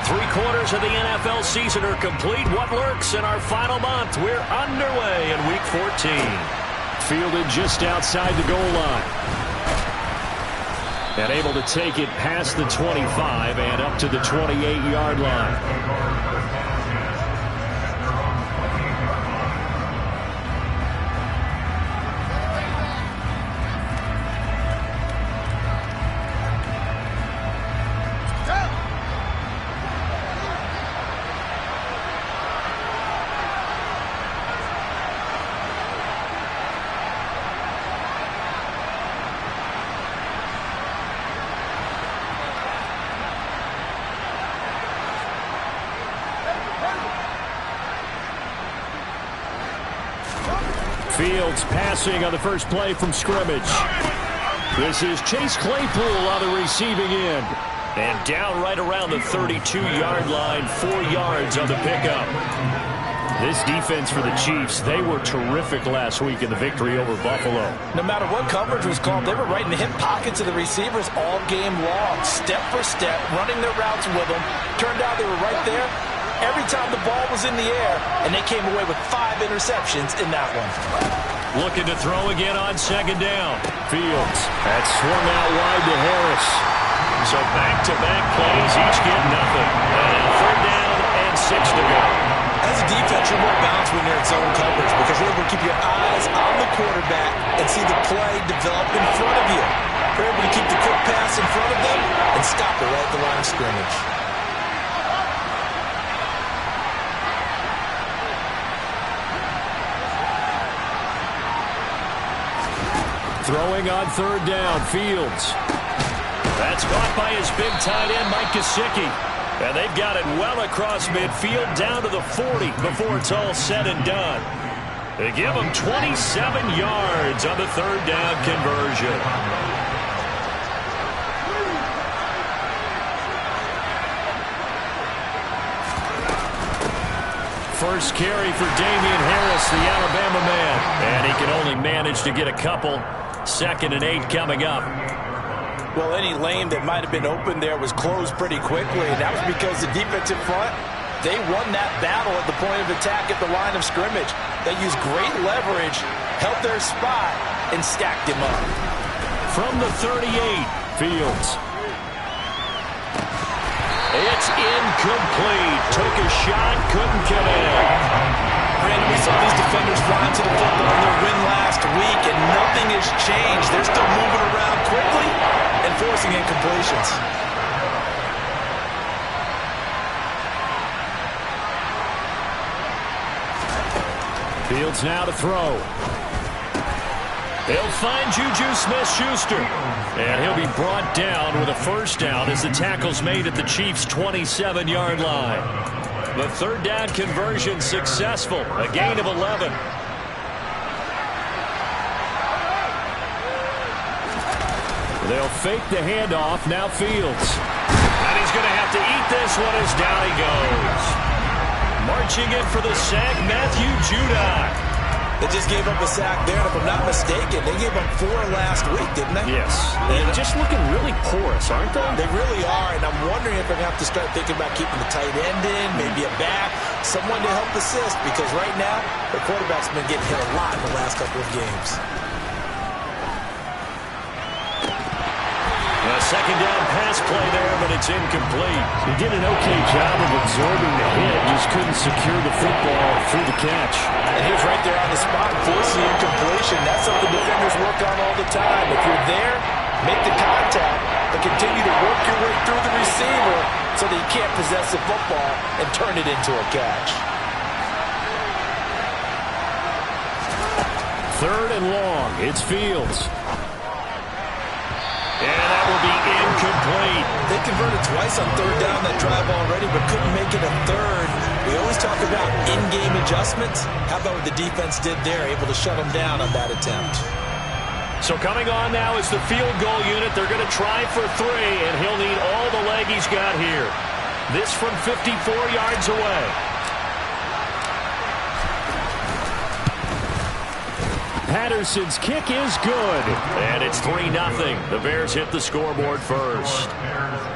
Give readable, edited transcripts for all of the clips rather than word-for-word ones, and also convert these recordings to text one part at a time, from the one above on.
Three-quarters of the NFL season are complete. What lurks in our final month? We're underway in Week 14. Fielded just outside the goal line. And able to take it past the 25 and up to the 28-yard line. Fields passing on the first play from scrimmage. This is Chase Claypool on the receiving end. And down right around the 32-yard line, 4 yards on the pickup. This defense for the Chiefs, they were terrific last week in the victory over Buffalo. No matter what coverage was called, they were right in the hip pockets of the receivers all game long, step for step, running their routes with them. Turned out they were right there every time the ball was in the air, and they came away with 5 interceptions in that one. Looking to throw again on second down. Fields, that swung out wide to Harris. So back-to-back plays, each get nothing. And third down and 6 to go. As a defense, you're more balanced when you're in zone coverage because you're able to keep your eyes on the quarterback and see the play develop in front of you. You're able to keep the quick pass in front of them and stop it right at the line of scrimmage. Throwing on third down, Fields. That's caught by his big tight end, Mike Gesicki. And they've got it well across midfield down to the 40 before it's all said and done. They give him 27 yards on the third down conversion. First carry for Damian Harris, the Alabama man. And he can only manage to get a couple. 2nd and 8 coming up. Well, any lane that might have been open there was closed pretty quickly, and that was because the defensive front, they won that battle at the point of attack at the line of scrimmage. They used great leverage, held their spot, and stacked him up. From the 38, Fields. It's incomplete. Took a shot, couldn't connect. Brandon, we saw these defenders flying to the football in their win last week, and nothing has changed. They're still moving around quickly and forcing incompletions. Fields now to throw. He'll find Juju Smith-Schuster. And he'll be brought down with a first down as the tackle's made at the Chiefs' 27-yard line. The third down conversion successful. A gain of 11. They'll fake the handoff. Now Fields. And he's going to have to eat this one as down he goes. Marching in for the sack, Matthew Judon. They just gave up a sack there, and if I'm not mistaken, they gave up 4 last week, didn't they? Yes. And just looking really porous, aren't they? They really are, and I'm wondering if they're going to have to start thinking about keeping the tight end in, maybe a back, someone to help assist, because right now, the quarterback's been getting hit a lot in the last couple of games. A second down pass play there, but it's incomplete. He did an okay job of absorbing the hit, just couldn't secure the football through the catch. And he was right there on the spot, forcing the incompletion. That's something defenders work on all the time. If you're there, make the contact, but continue to work your way through the receiver so that you can't possess the football and turn it into a catch. Third and long, it's Fields. And that will be incomplete. They converted twice on third down that drive already, but couldn't make it a third. We always talk about in-game adjustments. How about what the defense did there, able to shut them down on that attempt? So coming on now is the field goal unit. They're going to try for 3, and he'll need all the leg he's got here. This from 54 yards away. Patterson's kick is good. And it's 3-0. The Bears hit the scoreboard first.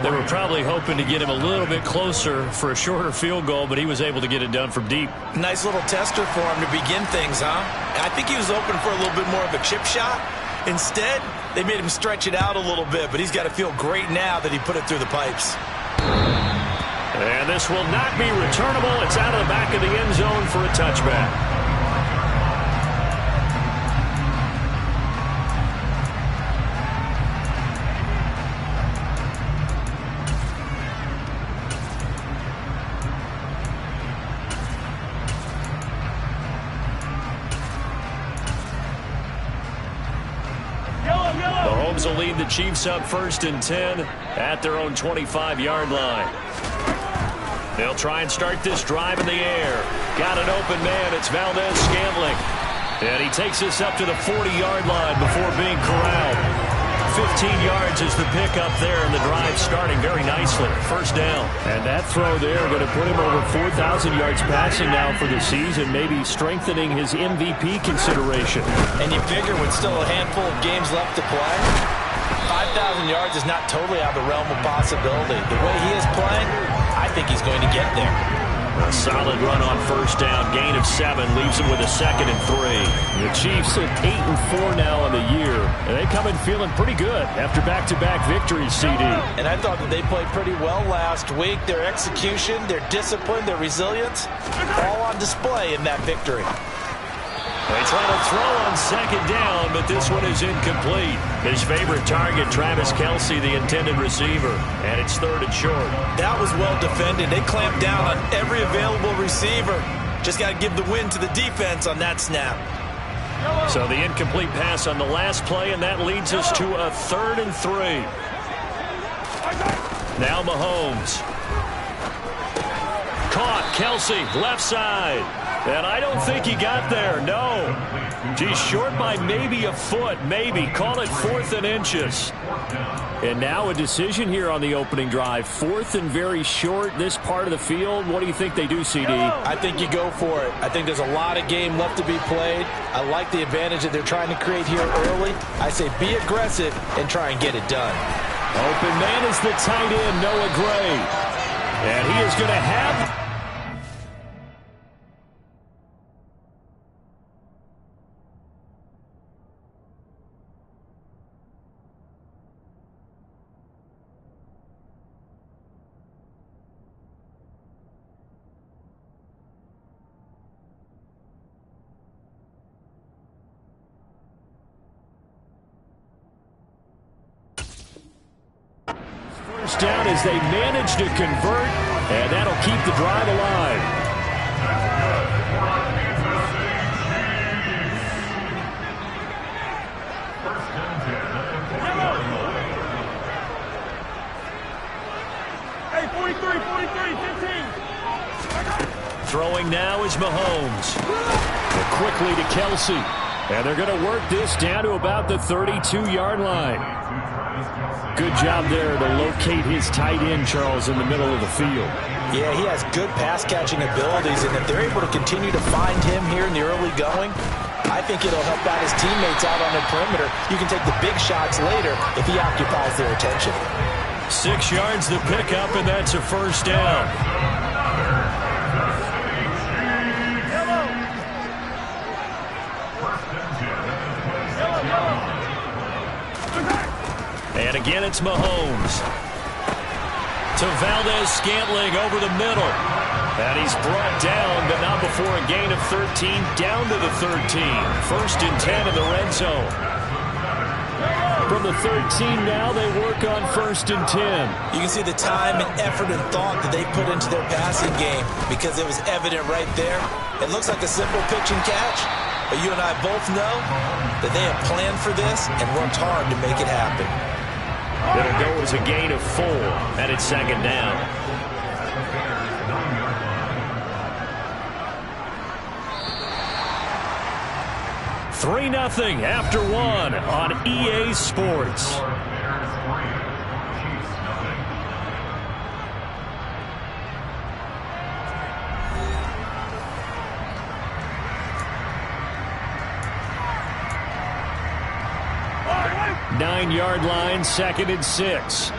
They were probably hoping to get him a little bit closer for a shorter field goal, but he was able to get it done from deep. Nice little tester for him to begin things, huh? I think he was open for a little bit more of a chip shot. Instead, they made him stretch it out a little bit, but he's got to feel great now that he put it through the pipes. And this will not be returnable. It's out of the back of the end zone for a touchback. Will lead the Chiefs up 1st and 10 at their own 25-yard line. They'll try and start this drive in the air. Got an open man. It's Valdes-Scantling. And he takes us up to the 40-yard line before being corralled. 15 yards is the pickup there, and the drive starting very nicely. First down. And that throw there going to put him over 4,000 yards passing now for the season, maybe strengthening his MVP consideration. And you figure with still a handful of games left to play, 5,000 yards is not totally out of the realm of possibility. The way he is playing, I think he's going to get there. A solid run on first down. Gain of 7 leaves him with a 2nd and 3. The Chiefs at 8-4 now on the year. And they come in feeling pretty good after back-to-back victories, CD. And I thought that they played pretty well last week. Their execution, their discipline, their resilience, all on display in that victory. They try to throw on 2nd down, but this one is incomplete. His favorite target, Travis Kelce, the intended receiver. And it's 3rd and short. That was well defended. They clamped down on every available receiver. Just got to give the win to the defense on that snap. So the incomplete pass on the last play, and that leads us to a 3rd and 3. Now Mahomes. Caught. Kelce, left side. And I don't think he got there, no. He's short by maybe a foot, maybe. Call it 4th and inches. And now a decision here on the opening drive. 4th and very short, this part of the field. What do you think they do, CD? I think you go for it. I think there's a lot of game left to be played. I like the advantage that they're trying to create here early. I say be aggressive and try and get it done. Open man is the tight end, Noah Gray. And he is going to have... down as they manage to convert, and that'll keep the drive alive. Hey, 43, 15. Throwing now is Mahomes. And quickly to Kelce. And they're going to work this down to about the 32-yard line. Good job there to locate his tight end, Charles, in the middle of the field. Yeah, he has good pass-catching abilities, and if they're able to continue to find him here in the early going, I think it'll help out his teammates out on the perimeter. You can take the big shots later if he occupies their attention. 6 yards the pickup, and that's a first down. And again, it's Mahomes. To Valdes-Scantling over the middle. And he's brought down, but not before a gain of 13, down to the 13. 1st and 10 in the red zone. From the 13 now, they work on 1st and 10. You can see the time and effort and thought that they put into their passing game because it was evident right there. It looks like a simple pitch and catch, but you and I both know that they have planned for this and worked hard to make it happen. It'll go as a gain of 4, and it's 2nd down. Three 0 after 1 on EA Sports. 9-yard line, 2nd and 6.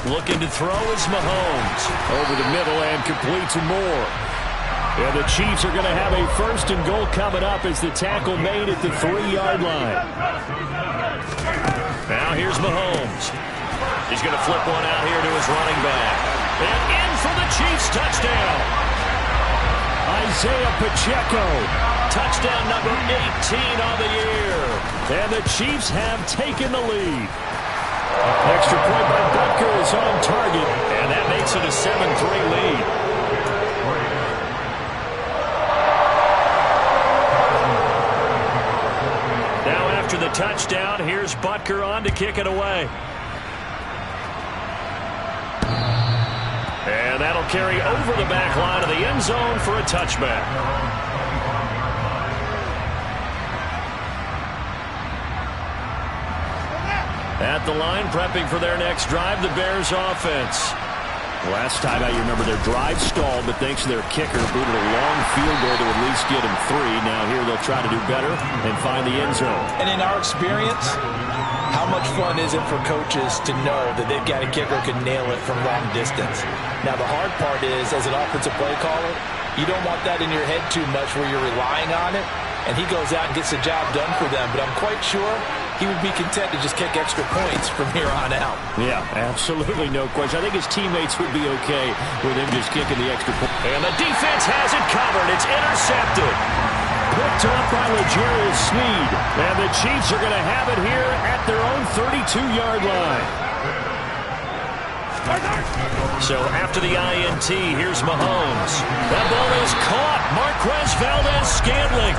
Looking to throw is Mahomes. Over the middle and complete to Moore. And the Chiefs are going to have a 1st and goal coming up as the tackle made at the 3-yard line. Now here's Mahomes. He's going to flip one out here to his running back. And in for the Chiefs touchdown. Isaiah Pacheco. Touchdown number 18 on the year. And the Chiefs have taken the lead. Extra point by Butker is on target. And that makes it a 7-3 lead. Now after the touchdown, here's Butker on to kick it away. And that'll carry over the back line of the end zone for a touchback. At the line, prepping for their next drive, the Bears offense. Last time out, you remember their drive stalled, but thanks to their kicker, booted a long field goal to at least get them 3. Now here they'll try to do better and find the end zone. And in our experience, how much fun is it for coaches to know that they've got a kicker who can nail it from long distance? Now, the hard part is, as an offensive play caller, you don't want that in your head too much where you're relying on it, and he goes out and gets the job done for them. But I'm quite sure he would be content to just kick extra points from here on out. Yeah, absolutely no question. I think his teammates would be okay with him just kicking the extra point. And the defense has it covered. It's intercepted. Picked up by L'Jarius Sneed. And the Chiefs are going to have it here at their own 32-yard line. So after the INT, here's Mahomes. That ball is caught. Marquez Valdes-Scantling.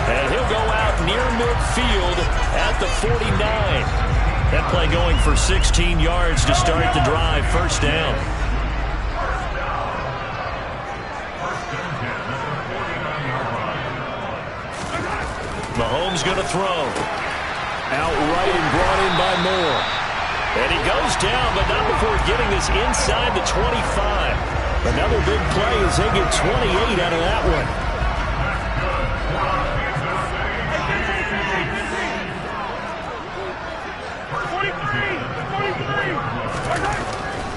And he'll go out near midfield at the 49. That play going for 16 yards to start the drive. 1st down. Mahomes going to throw. Outright and brought in by Moore. And he goes down, but not before getting this inside the 25. Another big play as they get 28 out of that one.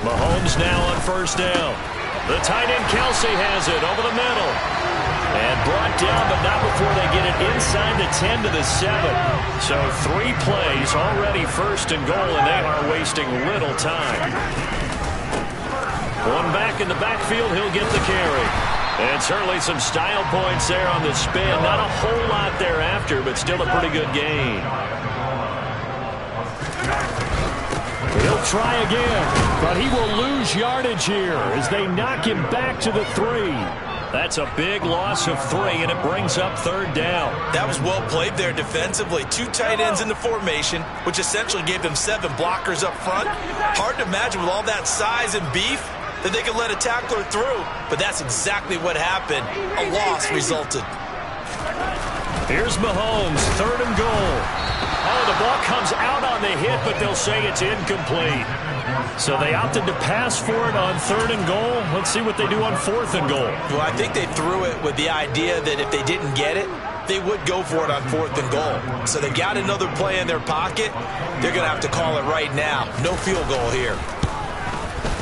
Mahomes now on 1st down. The tight end Kelce has it over the middle. And brought down, but not before they get it inside the 10 to the 7. So 3 plays already 1st and goal, and they are wasting little time. One back in the backfield, he'll get the carry. And certainly some style points there on the spin. Not a whole lot thereafter, but still a pretty good gain. He'll try again, but he will lose yardage here as they knock him back to the 3. That's a big loss of 3, and it brings up 3rd down. That was well played there defensively. 2 tight ends in the formation, which essentially gave them 7 blockers up front. Hard to imagine with all that size and beef that they could let a tackler through, but that's exactly what happened. A loss resulted. Here's Mahomes, 3rd and goal. Oh, the ball comes out on the hit, but they'll say it's incomplete. So they opted to pass for it on 3rd and goal. Let's see what they do on 4th and goal. Well, I think they threw it with the idea that if they didn't get it, they would go for it on 4th and goal. So they got another play in their pocket. They're going to have to call it right now. No field goal here.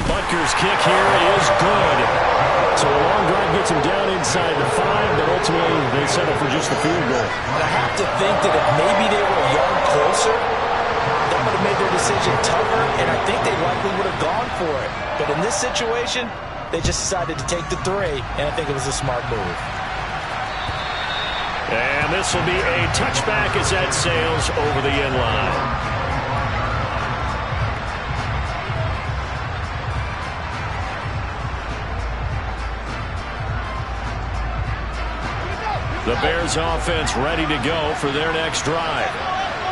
Butker's kick here is good. So a long drive gets him down inside the 5, but ultimately they settle for just the field goal. And I have to think that if maybe they were a yard closer, that would have made their decision tougher, and I think they likely would have gone for it. But in this situation, they just decided to take the 3, and I think it was a smart move. And this will be a touchback as that sails over the end line. The Bears offense ready to go for their next drive.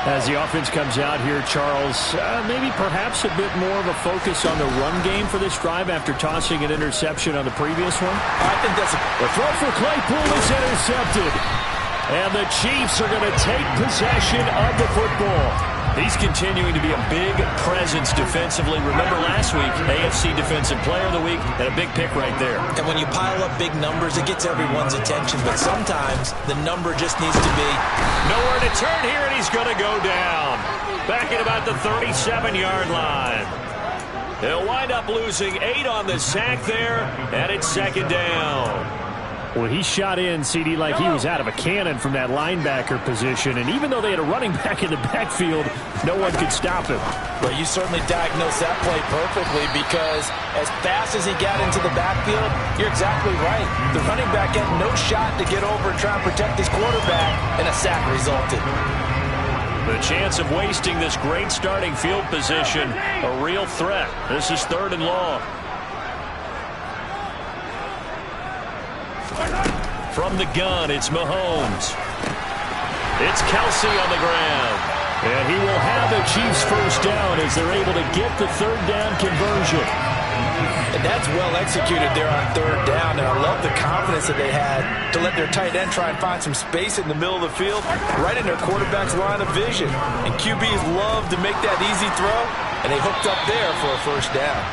As the offense comes out here, Charles, maybe perhaps a bit more of a focus on the run game for this drive after tossing an interception on the previous one. I think that's the throw for Claypool is intercepted. And the Chiefs are going to take possession of the football. He's continuing to be a big presence defensively. Remember last week, AFC Defensive Player of the Week, and a big pick right there. And when you pile up big numbers, it gets everyone's attention. But sometimes the number just needs to be nowhere to turn here, and he's going to go down. Back at about the 37-yard line. They'll wind up losing 8 on the sack there, and it's second down. Well, he shot in, CD, like he was out of a cannon from that linebacker position. And even though they had a running back in the backfield, no one could stop him. Well, you certainly diagnosed that play perfectly because as fast as he got into the backfield, you're exactly right. The running back had no shot to get over and try and protect his quarterback, and a sack resulted. The chance of wasting this great starting field position, a real threat. This is 3rd and long. From the gun, it's Mahomes. It's Kelce on the ground. And he will have the Chiefs first down as they're able to get the 3rd down conversion. And that's well executed there on 3rd down. And I love the confidence that they had to let their tight end try and find some space in the middle of the field, right in their quarterback's line of vision. And QBs love to make that easy throw, and they hooked up there for a first down.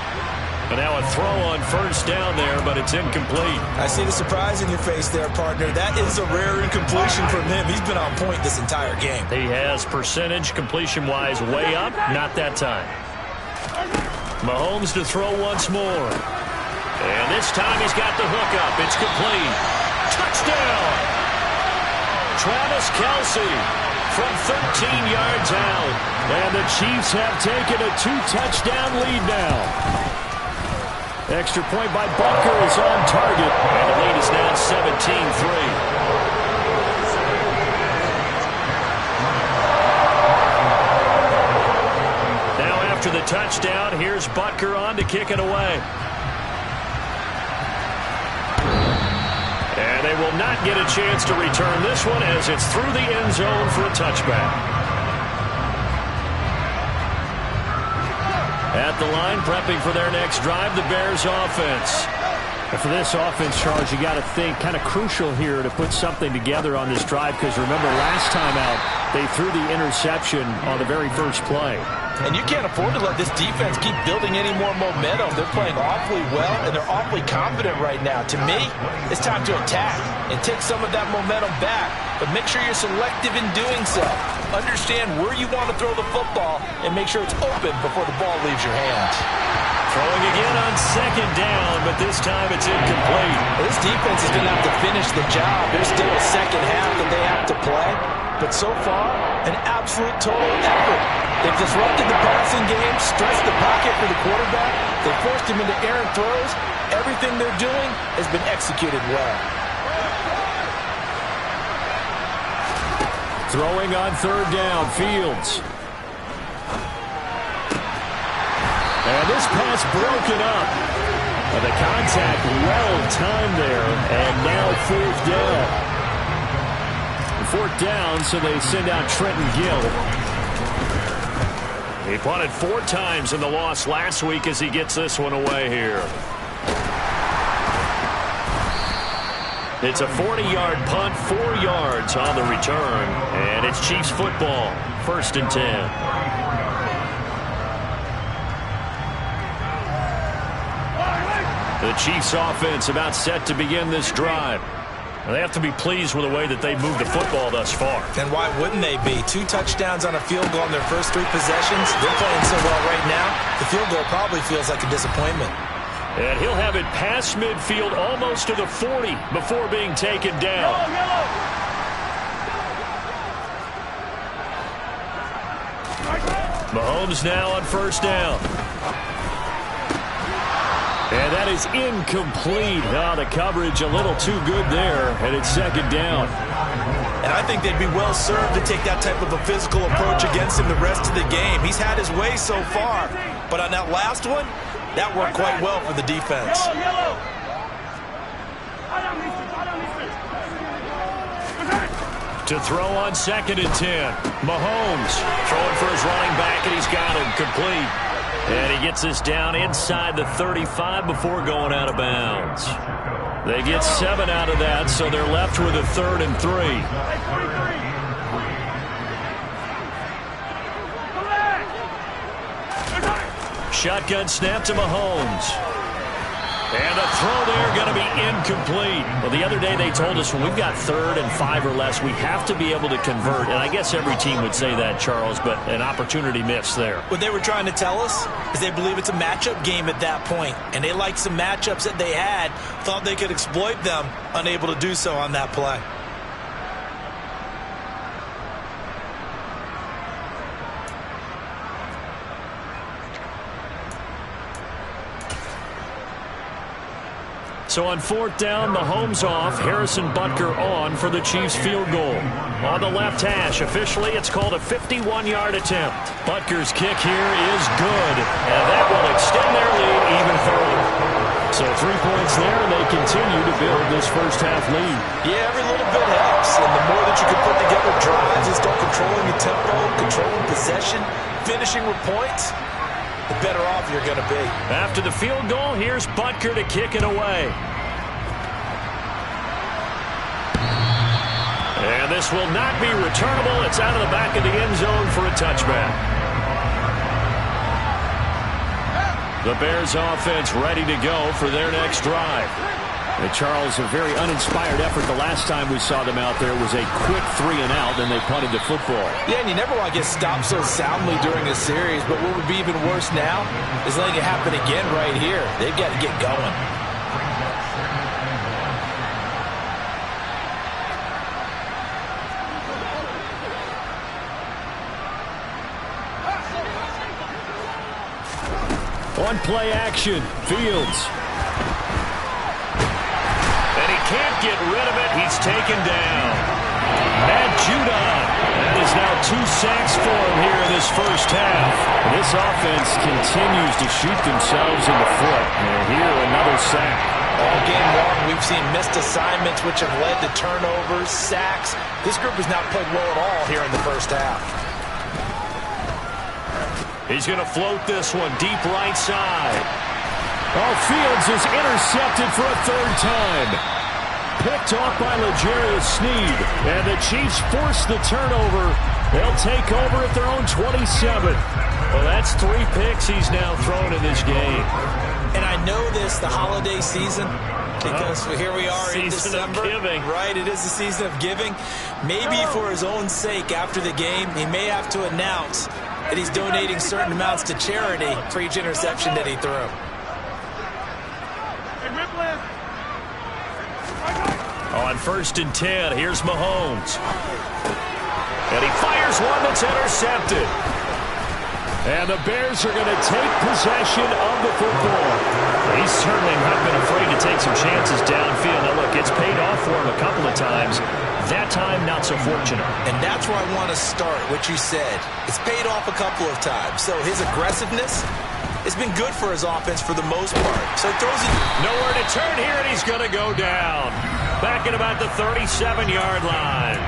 And now a throw on 1st down there, but it's incomplete. I see the surprise in your face there, partner. That is a rare incompletion from him. He's been on point this entire game. He has percentage completion-wise way up. Not that time. Mahomes to throw once more. And this time he's got the hook up. It's complete. Touchdown! Travis Kelce from 13 yards out. And the Chiefs have taken a 2-touchdown lead now. Extra point by Butker is on target. And the lead is now 17-3. Now after the touchdown, here's Butker on to kick it away. And they will not get a chance to return this one as it's through the end zone for a touchback. At the line, prepping for their next drive, the Bears offense. And for this offense, Charles, you got to think kind of crucial here to put something together on this drive because remember last time out, they threw the interception on the very first play. And you can't afford to let this defense keep building any more momentum. They're playing awfully well, and they're awfully confident right now. To me, it's time to attack and take some of that momentum back. But make sure you're selective in doing so. Understand where you want to throw the football and make sure it's open before the ball leaves your hands. Throwing again on 2nd down, but this time it's incomplete. This defense is going to have to finish the job. There's still a second half that they have to play. But so far, an absolute total effort. They've disrupted the passing game, stretched the pocket for the quarterback. They forced him into errant throws. Everything they're doing has been executed well. Throwing on 3rd down, Fields. And this pass broken up. And the contact well timed there. And now 4th down. 4th down, so they send out Trenton Gill. He punted 4 times in the loss last week as he gets this one away here. It's a 40-yard punt, 4 yards on the return. And it's Chiefs football, 1st and 10. The Chiefs offense about set to begin this drive. They have to be pleased with the way that they've moved the football thus far. And why wouldn't they be? 2 touchdowns on a field goal in their first 3 possessions. They're playing so well right now, the field goal probably feels like a disappointment. And he'll have it past midfield almost to the 40 before being taken down. Mahomes now on 1st down. And that is incomplete. Oh, the coverage a little too good there, and it's 2nd down. And I think they'd be well served to take that type of a physical approach against him the rest of the game. He's had his way so far, but on that last one, that worked quite well for the defense. To throw on 2nd and 10. Mahomes throwing for his running back, and he's got him complete. And he gets this down inside the 35 before going out of bounds. They get 7 out of that, so they're left with a 3rd and 3. Shotgun snap to Mahomes. And a throw there going to be incomplete. Well, the other day they told us when we've got 3rd and 5 or less, we have to be able to convert. And I guess every team would say that, Charles, but an opportunity missed there. What they were trying to tell us is they believe it's a matchup game at that point. And they liked some matchups that they had, thought they could exploit them, unable to do so on that play. So on 4th down, Mahomes off, Harrison Butker on for the Chiefs field goal. On the left hash, officially it's called a 51-yard attempt. Butker's kick here is good, and that will extend their lead even further. So 3 points there, and they continue to build this first half lead. Yeah, every little bit helps, and the more that you can put together drives and start controlling the tempo, controlling possession, finishing with points, the better off you're going to be. After the field goal, here's Butker to kick it away. And this will not be returnable. It's out of the back of the end zone for a touchback. The Bears offense ready to go for their next drive. And Charles, a very uninspired effort. The last time we saw them out there was a quick 3 and out, and they punted the football. Yeah, and you never want to get stopped so soundly during a series, but what would be even worse now is letting it happen again right here. They've got to get going. On play action, Fields. Can't get rid of it. He's taken down. Matt Judon. That is now 2 sacks for him here in this first half. This offense continues to shoot themselves in the foot. And here, another sack. All game long, we've seen missed assignments, which have led to turnovers, sacks. This group has not played well at all here in the first half. He's going to float this one deep right side. Oh, Fields is intercepted for a 3rd time. Picked off by L'Jarius Sneed. And the Chiefs force the turnover. They'll take over at their own 27. Well, that's 3 picks he's now thrown in this game. And I know this, the holiday season, because here we are in December. Season of giving. Right, it is the season of giving. Maybe for his own sake after the game, he may have to announce that he's donating certain amounts to charity for each interception that he threw. On 1st and 10, here's Mahomes. And he fires one that's intercepted. And the Bears are going to take possession of the football. He's certainly not been afraid to take some chances downfield. Now, look, it's paid off for him a couple of times. That time, not so fortunate. And that's where I want to start, what you said. It's paid off a couple of times. So his aggressiveness has been good for his offense for the most part. So he throws it. Nowhere to turn here, and he's going to go down. Back at about the 37-yard line.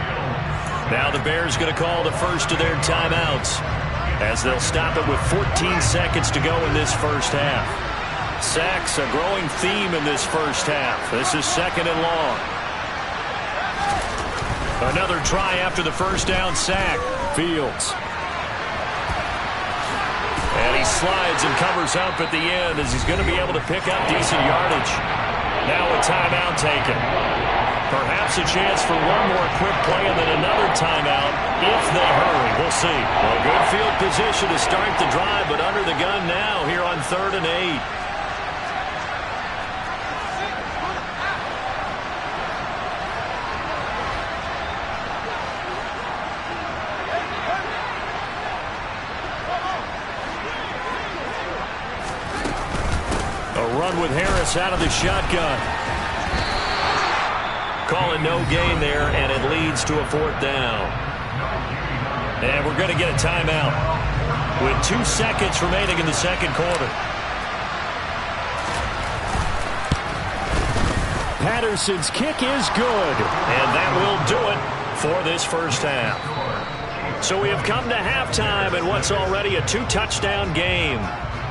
Now the Bears going to call the first of their timeouts as they'll stop it with 14 seconds to go in this first half. Sacks, a growing theme in this first half. This is 2nd and long. Another try after the first down sack. Fields. And he slides and covers up at the end as he's going to be able to pick up decent yardage. Now a timeout taken. Perhaps a chance for one more quick play and then another timeout if they hurry. We'll see. Well, good field position to start the drive, but under the gun now here on 3rd and 8. A run with Harris out of the shotgun. Calling no gain there, and it leads to a 4th down. And we're going to get a timeout with 2 seconds remaining in the second quarter. Patterson's kick is good, and that will do it for this first half. So we have come to halftime in what's already a 2-touchdown game,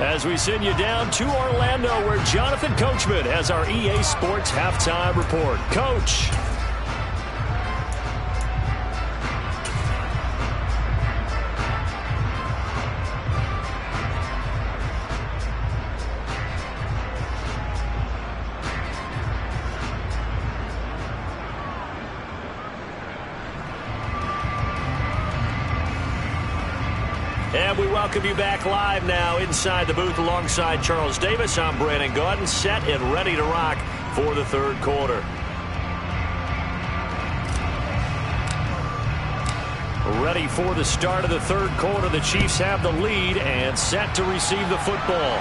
as we send you down to Orlando, where Jonathan Coachman has our EA Sports Halftime Report. Coach. welcome you back live now inside the booth alongside Charles Davis. I'm Brandon Gaudin, set and ready to rock for the third quarter. Ready for the start of the third quarter. The Chiefs have the lead and set to receive the football.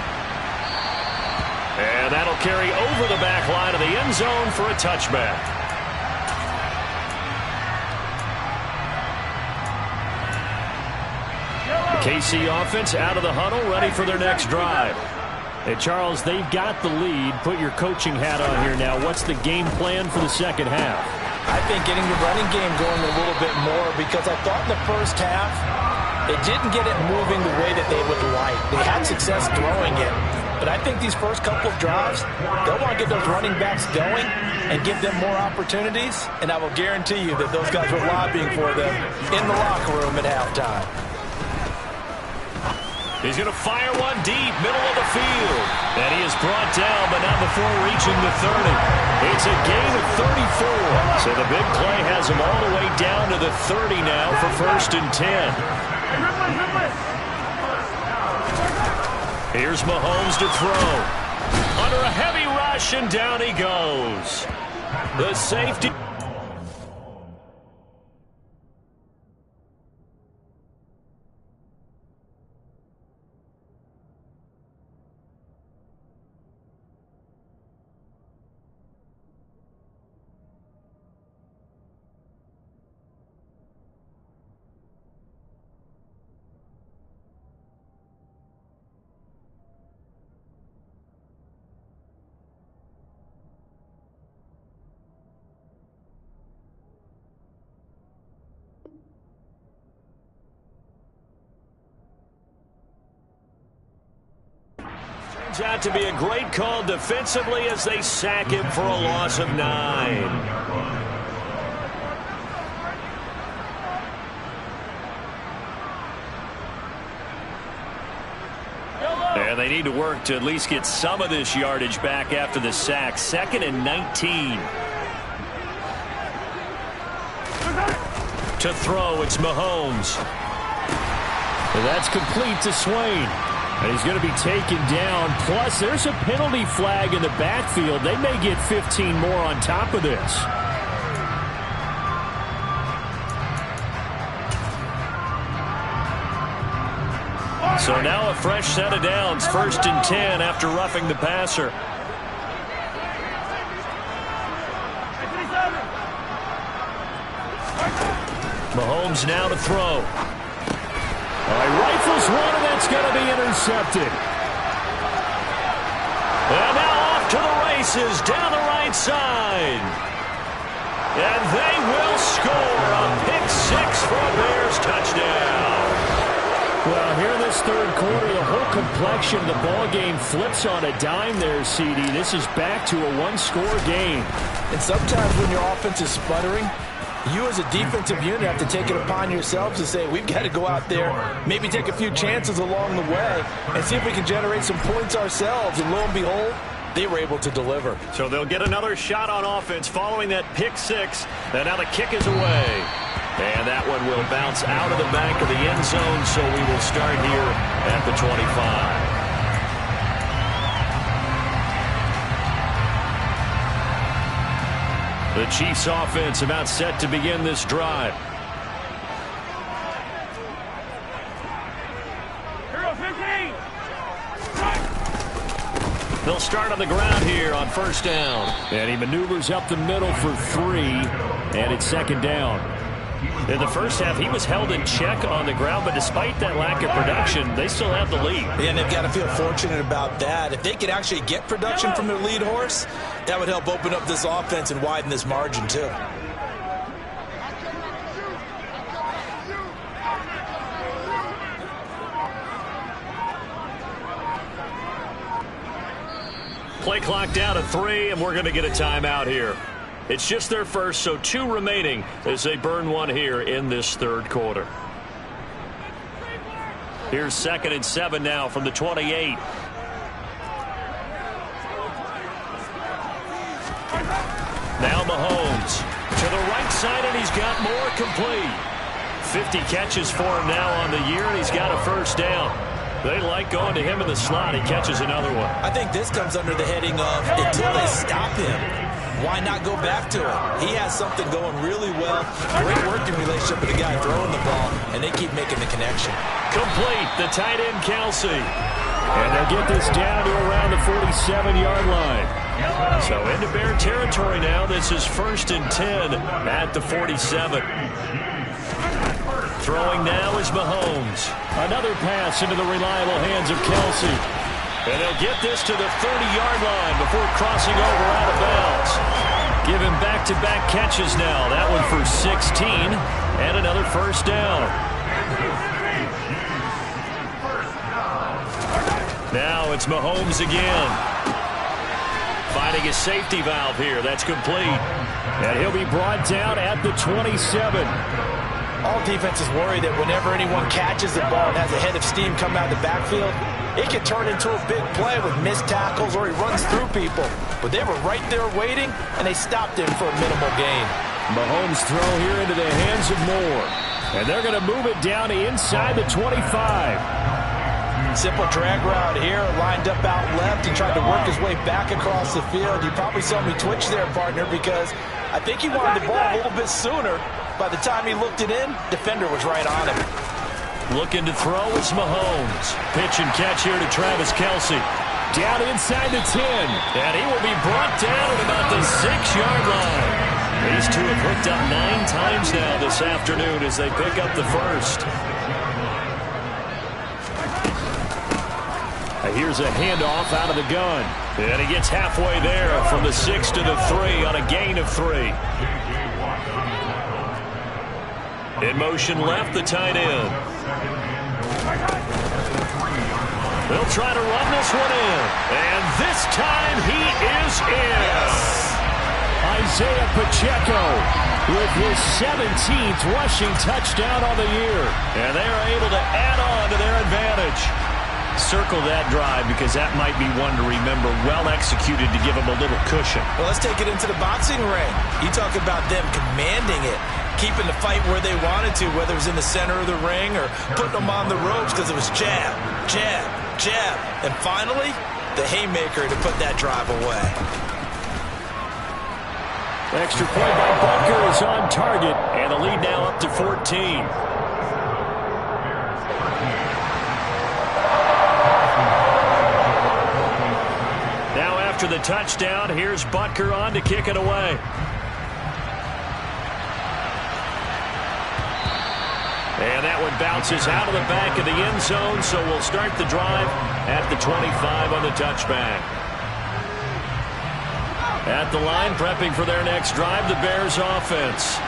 And that'll carry over the back line of the end zone for a touchback. The KC offense out of the huddle, ready for their next drive. Hey, Charles, they've got the lead. Put your coaching hat on here now. What's the game plan for the second half? I think getting the running game going a little bit more, because I thought in the first half it didn't get it moving the way that they would like. They had success throwing it, but I think these first couple of drives, they'll want to get those running backs going and give them more opportunities, and I will guarantee you that those guys were lobbying for them in the locker room at halftime. He's going to fire one deep, middle of the field. And he is brought down, but not before reaching the 30. It's a gain of 34. So the big play has him all the way down to the 30 now for 1st and 10. Here's Mahomes to throw. Under a heavy rush, and down he goes. The safety. Turns out to be a great call defensively as they sack him for a loss of 9. And they need to work to at least get some of this yardage back after the sack. 2nd and 19. To throw, it's Mahomes. And that's complete to Swain. And he's going to be taken down. Plus, there's a penalty flag in the backfield. They may get 15 more on top of this. So now a fresh set of downs. 1st and 10 after roughing the passer. Mahomes now to throw. Rifles one, and that's going to be intercepted. And now off to the races down the right side. And they will score a pick 6 for a Bears touchdown. Well, here in this third quarter, the whole complexion of the ball game flips on a dime there, CD. This is back to a one-score game. And sometimes when your offense is sputtering, you as a defensive unit have to take it upon yourselves to say, we've got to go out there, maybe take a few chances along the way, and see if we can generate some points ourselves. And lo and behold, they were able to deliver. So they'll get another shot on offense following that pick 6. And now the kick is away. And that one will bounce out of the back of the end zone, so we will start here at the 25. The Chiefs offense about set to begin this drive. They'll start on the ground here on 1st down. And he maneuvers up the middle for 3, and it's 2nd down. In the first half, he was held in check on the ground, but despite that lack of production, they still have the lead. And they've got to feel fortunate about that. If they could actually get production from their lead horse, that would help open up this offense and widen this margin too. Play clock down to 3, and we're going to get a timeout here. It's just their first, so 2 remaining as they burn one here in this third quarter. Here's 2nd and 7 now from the 28. Now Mahomes to the right side, and he's got more complete. 50 catches for him now on the year, and he's got a first down. They like going to him in the slot. He catches another one. I think this comes under the heading of until they stop him, why not go back to him? He has something going really well. Great working relationship with the guy throwing the ball, and they keep making the connection. Complete, the tight end, Kelce. And they'll get this down to around the 47-yard line. So into Bear territory now. This is 1st and 10 at the 47. Throwing now is Mahomes. Another pass into the reliable hands of Kelce. And they'll get this to the 30-yard line before crossing over out of bounds. Give him back-to-back catches now. That one for 16 and another first down. Now it's Mahomes again. Finding a safety valve here. That's complete. And he'll be brought down at the 27. All defenses worry that whenever anyone catches the ball and has a head of steam come out of the backfield, it can turn into a big play with missed tackles or he runs through people. But they were right there waiting, and they stopped him for a minimal gain. Mahomes throw here into the hands of Moore. And they're going to move it down to inside the 25. Simple drag route here, lined up out left and tried to work his way back across the field. You probably saw me twitch there, partner, because I think he wanted the ball a little bit sooner. By the time he looked it in, defender was right on him. Looking to throw is Mahomes. Pitch and catch here to Travis Kelce. Down inside the 10. And he will be brought down at about the 6-yard line. These two have hooked up 9 times now this afternoon as they pick up the first. Here's a handoff out of the gun. And he gets halfway there from the 6 to the 3 on a gain of 3. In motion left, the tight end. They'll try to run this one in. And this time he is in. Isaiah Pacheco with his 17th rushing touchdown on the year. And they are able to add on to their advantage. Circle that drive because that might be one to remember. Well executed to give them a little cushion. Well, let's take it into the boxing ring. You talk about them commanding it, keeping the fight where they wanted to, whether it was in the center of the ring or putting them on the ropes because it was jab, jab, jab. And finally, the haymaker to put that drive away. Extra point by Butker is on target. And the lead now up to 14. After the touchdown, here's Butker on to kick it away. And that one bounces out of the back of the end zone, so we'll start the drive at the 25 on the touchback. At the line, prepping for their next drive, the Bears offense.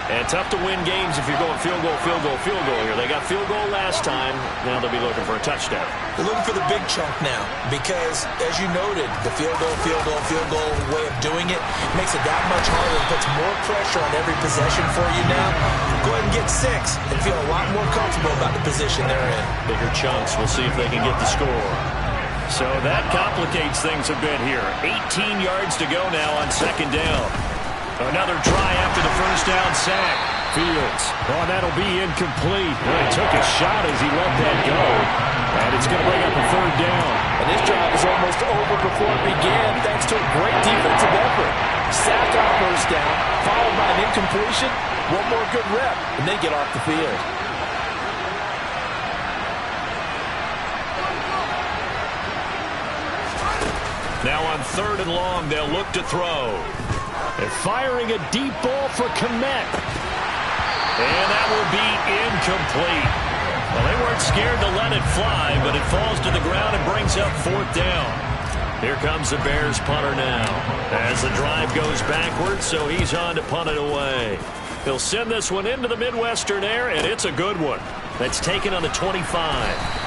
And tough to win games if you're going field goal, field goal, field goal here. They got field goal last time. Now they'll be looking for a touchdown. They're looking for the big chunk now because, as you noted, the field goal way of doing it makes it that much harder and puts more pressure on every possession for you now. Go ahead and get 6 and feel a lot more comfortable about the position they're in. Bigger chunks. We'll see if they can get the score. So that complicates things a bit here. 18 yards to go now on 2nd down. Another try after the first down sack. Fields. Oh, that'll be incomplete. Well, he took a shot as he let that go. And it's going to bring up a 3rd down. And this drive is almost over before it began thanks to a great defensive effort. Sack on 1st down, followed by an incompletion. One more good rep, and they get off the field. Now on 3rd and long, they'll look to throw. They're firing a deep ball for Kmet. And that will be incomplete. Well, they weren't scared to let it fly, but it falls to the ground and brings up 4th down. Here comes the Bears punter now. As the drive goes backwards, so he's on to punt it away. He'll send this one into the Midwestern air, and it's a good one. That's taken on the 25.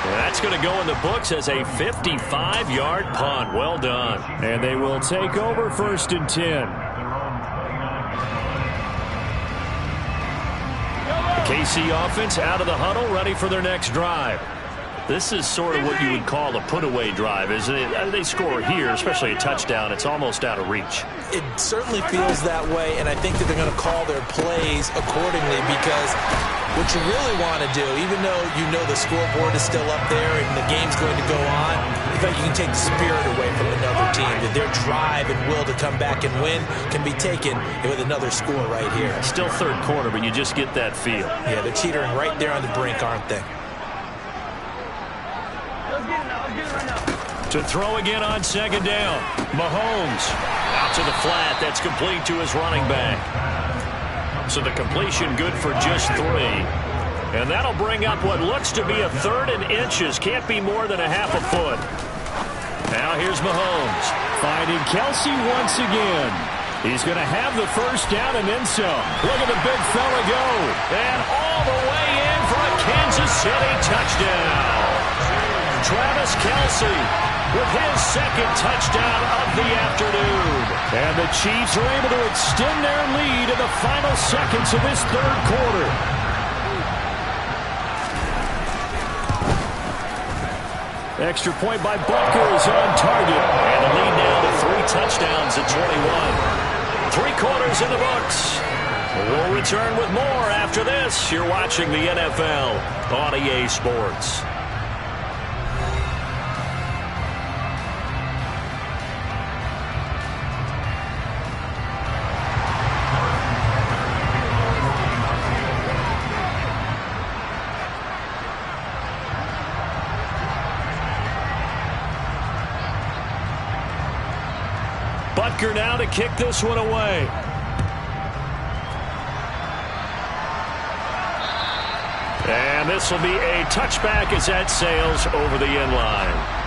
That's going to go in the books as a 55-yard punt. Well done. And they will take over 1st and 10. The KC offense out of the huddle, ready for their next drive. This is sort of what you would call a put-away drive, isn't it? They score here, especially a touchdown. It's almost out of reach. It certainly feels that way, and I think that they're going to call their plays accordingly, because what you really want to do, even though you know the scoreboard is still up there and the game's going to go on, in fact, you can take the spirit away from another team. That their drive and will to come back and win can be taken with another score right here. Still third quarter, but you just get that feel. Yeah, they're teetering right there on the brink, aren't they? To throw again on second down. Mahomes out to the flat. That's complete to his running back. So the completion good for just 3. And that'll bring up what looks to be a 3rd and inches. Can't be more than a half a foot. Now here's Mahomes. Finding Kelce once again. He's going to have the first down and then some. Look at the big fella go. And all the way in for a Kansas City touchdown. Travis Kelce with his 2nd touchdown of the afternoon. And the Chiefs are able to extend their lead in the final seconds of this 3rd quarter. Extra point by Butker is on target. And the lead now to 3 touchdowns at 21. 3 quarters in the books. We'll return with more after this. You're watching the NFL on EA Sports. Butker now to kick this one away. And this will be a touchback as that sails over the end line.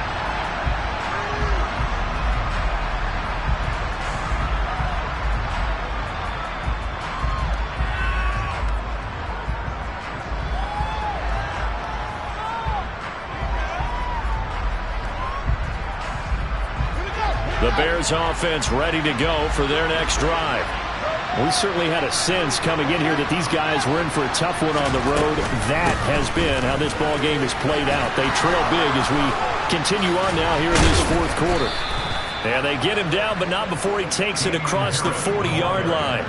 The Bears offense ready to go for their next drive. We certainly had a sense coming in here that these guys were in for a tough one on the road. That has been how this ball game has played out. They trail big as we continue on now here in this 4th quarter. And they get him down, but not before he takes it across the 40-yard line.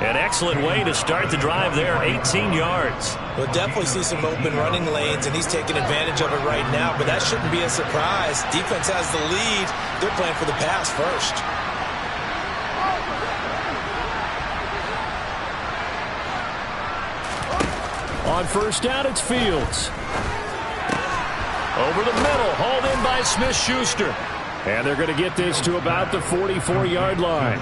An excellent way to start the drive there, 18 yards. We'll definitely see some open running lanes, and he's taking advantage of it right now, but that shouldn't be a surprise. Defense has the lead. They're playing for the pass first. On first down, it's Fields. Over the middle, hauled in by Smith-Schuster. And they're going to get this to about the 44-yard line.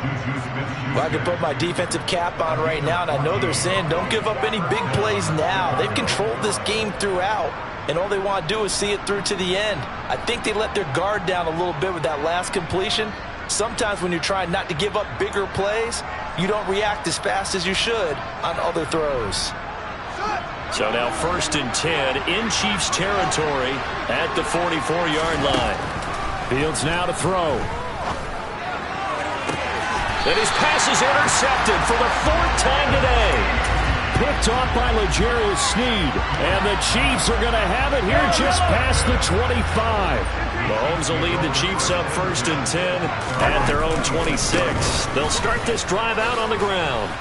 Well, I can put my defensive cap on right now, and I know they're saying don't give up any big plays now. They've controlled this game throughout, and all they want to do is see it through to the end. I think they let their guard down a little bit with that last completion. Sometimes when you're trying not to give up bigger plays, you don't react as fast as you should on other throws. So now 1st and 10 in Chiefs territory at the 44-yard line. Fields now to throw. And his pass is intercepted for the 4th time today. Picked off by L'Jarius Sneed. And the Chiefs are going to have it here just past the 25. Mahomes will lead the Chiefs up 1st and 10 at their own 26. They'll start this drive out on the ground.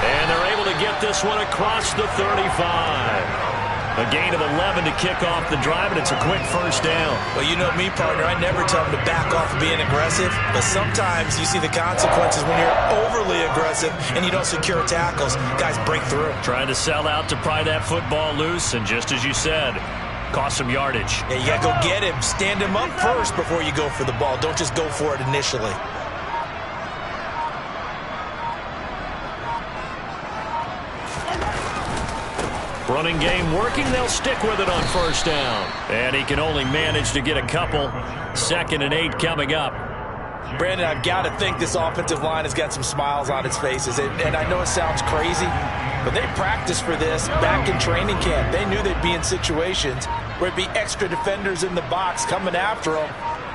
And they're able to get this one across the 35. A gain of 11 to kick off the drive, and it's a quick first down. Well, you know me, partner. I never tell them to back off of being aggressive, but sometimes you see the consequences when you're overly aggressive and you don't secure tackles. Guys break through. Trying to sell out to pry that football loose, and just as you said, cost some yardage. Yeah, you got to go get him. Stand him up first before you go for the ball. Don't just go for it initially. Running game working. They'll stick with it on first down. And he can only manage to get a couple. 2nd and 8 coming up. Brandon, I've got to think this offensive line has got some smiles on its faces. And I know it sounds crazy, but they practiced for this back in training camp. They knew they'd be in situations where it'd be extra defenders in the box coming after them,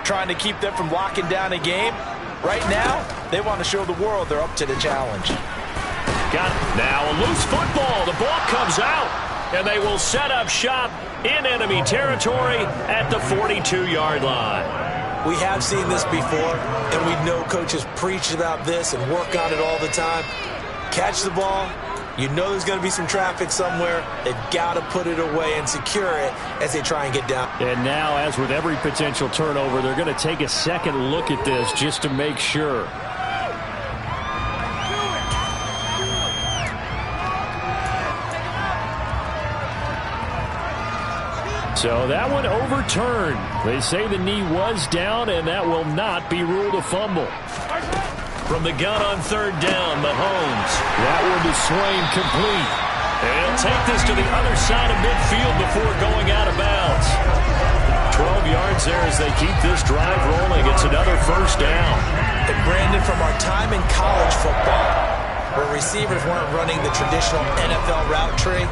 trying to keep them from locking down a game. Right now, they want to show the world they're up to the challenge. Got it. Now a loose football. The ball comes out. And they will set up shop in enemy territory at the 42-yard line. We have seen this before, and we know coaches preach about this and work on it all the time. Catch the ball. You know there's going to be some traffic somewhere. They've got to put it away and secure it as they try and get down. And now, as with every potential turnover, they're going to take a second look at this just to make sure. So that one overturned. They say the knee was down, and that will not be ruled a fumble. From the gun on third down, Mahomes. That one to Swain, complete. And he'll take this to the other side of midfield before going out of bounds. 12 yards there as they keep this drive rolling. It's another first down. And Brandon, from our time in college football, where receivers weren't running the traditional NFL route tree,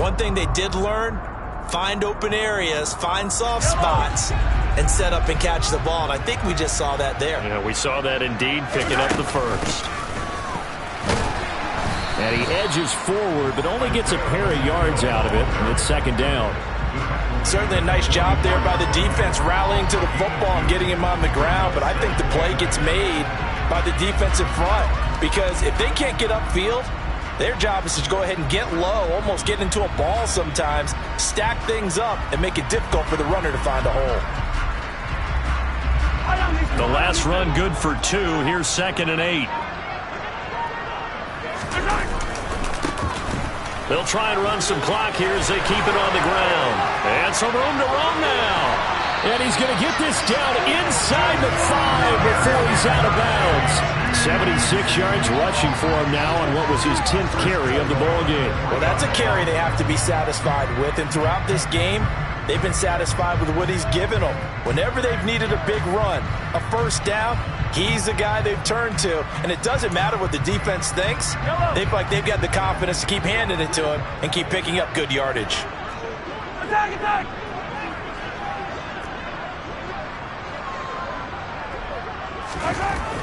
one thing they did learn: find open areas, find soft spots, and set up and catch the ball. And I think we just saw that there. Yeah, we saw that indeed, picking up the first. And he edges forward, but only gets a pair of yards out of it, and it's second down. Certainly a nice job there by the defense, rallying to the football and getting him on the ground. But I think the play gets made by the defensive front, because if they can't get upfield, their job is to go ahead and get low, almost get into a ball sometimes, stack things up, and make it difficult for the runner to find a hole. The last run good for 2. Here's 2nd and 8. They'll try and run some clock here as they keep it on the ground. And some room to run now. And he's going to get this down inside the 5 before he's out of bounds. 76 yards rushing for him now on what was his 10th carry of the ball game. Well, that's a carry they have to be satisfied with. And throughout this game, they've been satisfied with what he's given them. Whenever they've needed a big run, a first down, he's the guy they've turned to. And it doesn't matter what the defense thinks. They've got the confidence to keep handing it to him and keep picking up good yardage. Attack, attack!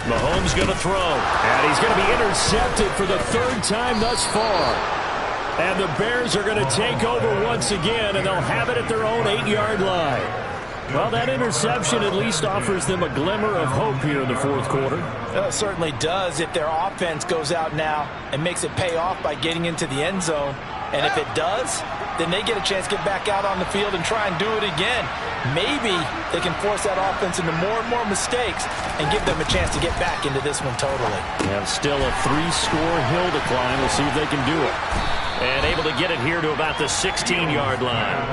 Mahomes going to throw. And he's going to be intercepted for the 3rd time thus far. And the Bears are going to take over once again, and they'll have it at their own 8-yard line. Well, that interception at least offers them a glimmer of hope here in the 4th quarter. It certainly does if their offense goes out now and makes it pay off by getting into the end zone. And if it does, then they get a chance to get back out on the field and try and do it again. Maybe they can force that offense into more and more mistakes and give them a chance to get back into this one totally. Yeah, still a 3-score hill to climb. We'll see if they can do it. And able to get it here to about the 16-yard line.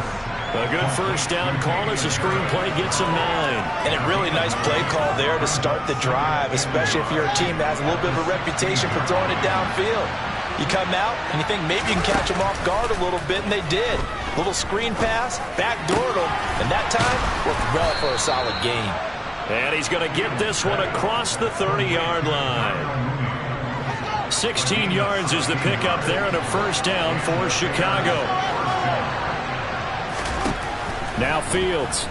A good first down call as the screenplay gets them 9. And a really nice play call there to start the drive, especially if you're a team that has a little bit of a reputation for throwing it downfield. You come out and you think maybe you can catch them off guard a little bit, and they did. Little screen pass, backdoored them, and that time worked well for a solid gain. And he's going to get this one across the 30-yard line. 16 yards is the pickup there, and a first down for Chicago. Now Fields.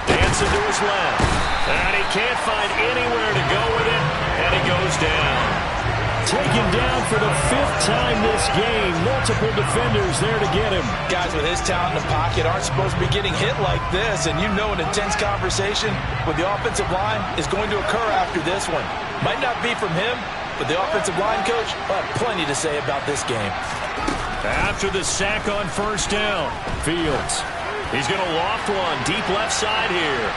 Dancing to his left. And he can't find anywhere to go with it, and he goes down. Taken down for the 5th time this game. Multiple defenders there to get him. Guys with his talent in the pocket aren't supposed to be getting hit like this, and you know an intense conversation with the offensive line is going to occur after this one. Might not be from him, but the offensive line coach will have plenty to say about this game. After the sack on first down, Fields. He's going to loft one deep left side here.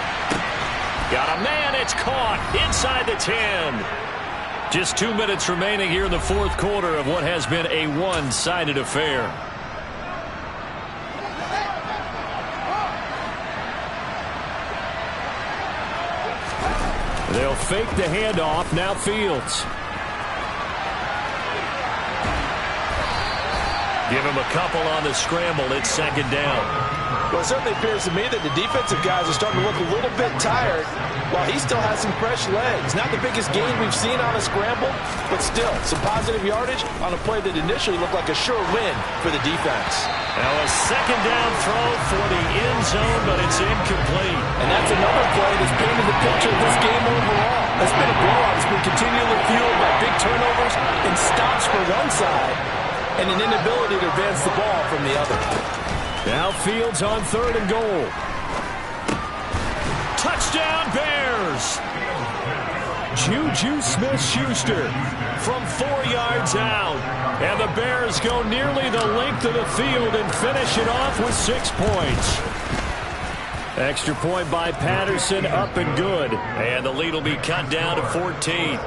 Got a man, it's caught inside the 10. Just 2 minutes remaining here in the 4th quarter of what has been a one-sided affair. They'll fake the handoff. Now Fields. Give him a couple on the scramble. It's second down. Well, it certainly appears to me that the defensive guys are starting to look a little bit tired while he still has some fresh legs. Not the biggest gain we've seen on a scramble, but still some positive yardage on a play that initially looked like a sure win for the defense. Now a second down throw for the end zone, but it's incomplete. And that's another play that's painted the picture of this game overall. It's been a blowout. It's been continually fueled by big turnovers and stops for one side. and an inability to advance the ball from the other. Now Fields on 3rd and goal. Touchdown Bears! Juju Smith-Schuster from 4 yards out. And the Bears go nearly the length of the field and finish it off with 6 points. Extra point by Patterson, up and good. And the lead will be cut down to 14.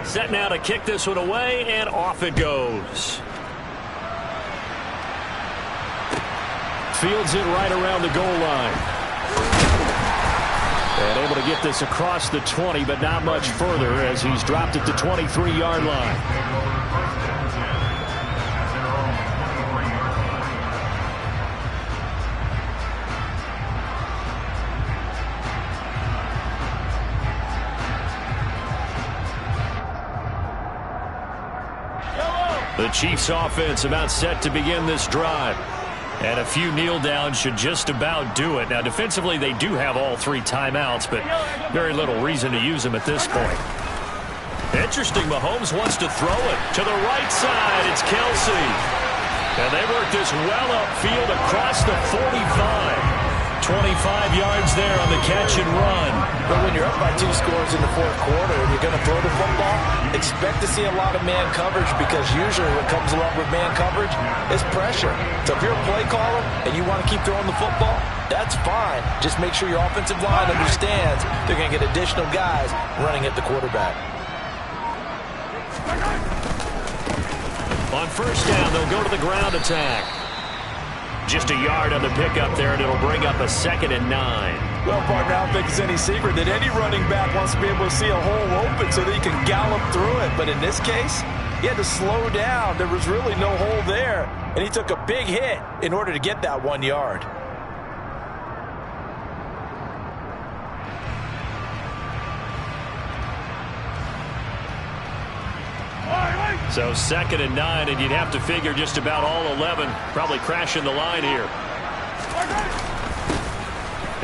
Set now to kick this one away, and off it goes. Fields it right around the goal line. And able to get this across the 20, but not much further as he's dropped it to 23-yard line. The Chiefs offense about set to begin this drive. And a few kneel downs should just about do it. Now, defensively, they do have all 3 timeouts, but very little reason to use them at this point. Interesting, Mahomes wants to throw it to the right side. It's Kelsey. And they work this well upfield across the 45. 25 yards there on the catch and run. But when you're up by 2 scores in the 4th quarter and you're going to throw the football, expect to see a lot of man coverage, because usually what comes along with man coverage is pressure. So if you're a play caller and you want to keep throwing the football, that's fine. Just make sure your offensive line understands they're going to get additional guys running at the quarterback. On 1st down, they'll go to the ground attack. Just a yard on the pickup there, and it'll bring up a 2nd and 9. Well, partner, I don't think it's any secret that any running back wants to be able to see a hole open so that he can gallop through it. But in this case, he had to slow down. There was really no hole there, and he took a big hit in order to get that 1 yard. So 2nd and 9, and you'd have to figure just about all 11 probably crashing the line here.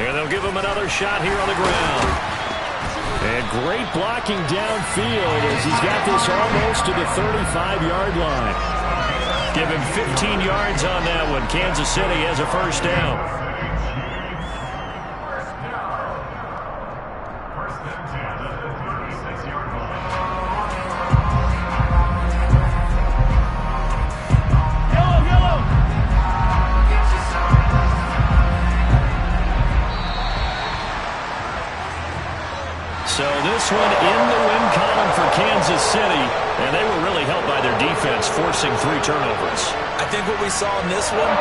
And they'll give him another shot here on the ground. And great blocking downfield as he's got this almost to the 35-yard line. Give him 15 yards on that one. Kansas City has a 1st down. So this one in the win column for Kansas City, and they were really helped by their defense, forcing 3 turnovers. I think what we saw in this one,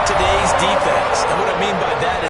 today's defense, and what I mean by that is